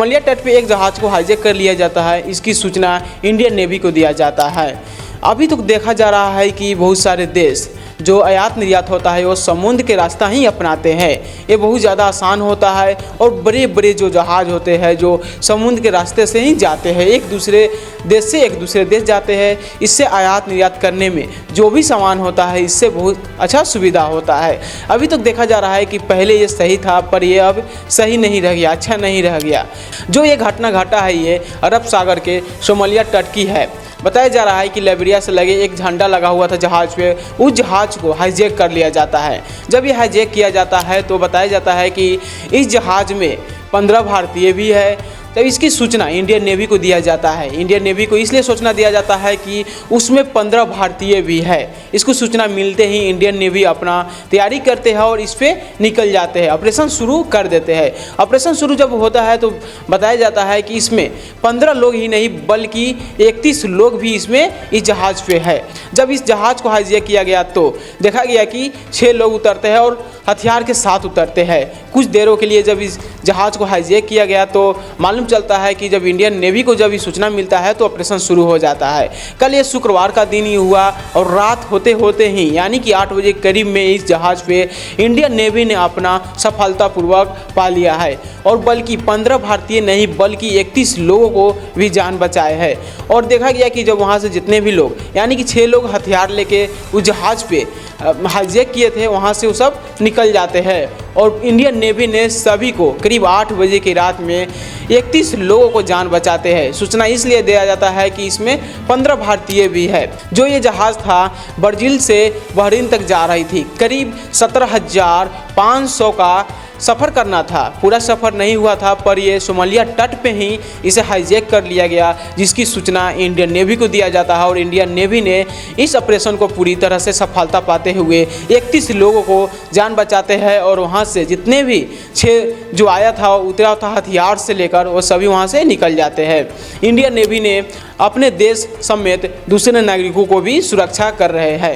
Somalia तट पे एक जहाज को हाईजैक कर लिया जाता है। इसकी सूचना इंडियन नेवी को दिया जाता है। अभी तो देखा जा रहा है कि बहुत सारे देश जो आयात निर्यात होता है वो समुद्र के रास्ता ही अपनाते हैं। ये बहुत ज़्यादा आसान होता है और बड़े बड़े जो जहाज़ होते हैं जो समुद्र के रास्ते से ही जाते हैं, एक दूसरे देश से एक दूसरे देश जाते हैं। इससे आयात निर्यात करने में जो भी सामान होता है इससे बहुत अच्छा सुविधा होता है। अभी तक देखा जा रहा है कि पहले ये सही था पर ये अब सही नहीं रह गया, अच्छा नहीं रह गया। जो ये घटना घटा है ये अरब सागर के सोमालिया तट की है। बताया जा रहा है कि लाइबेरिया से लगे एक झंडा लगा हुआ था जहाज़ पे, उस जहाज़ को हाईजैक कर लिया जाता है। जब ये हाईजैक किया जाता है तो बताया जाता है कि इस जहाज़ में 15 भारतीय भी है। तब इसकी सूचना इंडियन नेवी को दिया जाता है। इंडियन नेवी को इसलिए सूचना दिया जाता है कि उसमें 15 भारतीय भी है। इसको सूचना मिलते ही इंडियन नेवी अपना तैयारी करते हैं और इस पर निकल जाते हैं, ऑपरेशन शुरू कर देते हैं। ऑपरेशन शुरू जब होता है तो बताया जाता है कि इसमें 15 लोग ही नहीं बल्कि 31 लोग भी इसमें इस जहाज़ पे है। जब इस जहाज़ को हाईजैक किया गया तो देखा गया कि 6 लोग उतरते हैं और हथियार के साथ उतरते हैं। कुछ देरों के लिए जब इस जहाज़ को हाईजैक किया गया तो मालूम चलता है कि जब इंडियन नेवी को जब ये सूचना मिलता है तो ऑपरेशन शुरू हो जाता है। कल ये शुक्रवार का दिन ही हुआ और रात होते होते ही यानी कि 8 बजे करीब में इस जहाज़ पे इंडियन नेवी ने अपना सफलतापूर्वक पा लिया है और बल्कि 15 भारतीय नहीं बल्कि 31 लोगों को भी जान बचाए है। और देखा गया कि जब वहाँ से जितने भी लोग यानी कि 6 लोग हथियार लेके उस जहाज़ पे हाईजैक किए थे वहाँ से वो सब निकल जाते हैं और इंडियन नेवी ने सभी को करीब 8 बजे की रात में 31 लोगों को जान बचाते हैं। सूचना इसलिए दिया जाता है कि इसमें 15 भारतीय भी है। जो ये जहाज़ था ब्राज़ील से बहरीन तक जा रही थी। करीब 17,500 का सफ़र करना था। पूरा सफ़र नहीं हुआ था पर ये सोमालिया तट पे ही इसे हाईजैक कर लिया गया, जिसकी सूचना इंडियन नेवी को दिया जाता है और इंडियन नेवी ने इस ऑपरेशन को पूरी तरह से सफलता पाते हुए 31 लोगों को जान बचाते हैं और वहाँ से जितने भी 6 जो आया था उतरा था हथियार से लेकर वो सभी वहाँ से निकल जाते हैं। इंडियन नेवी ने अपने देश समेत दूसरे नागरिकों को भी सुरक्षा कर रहे हैं।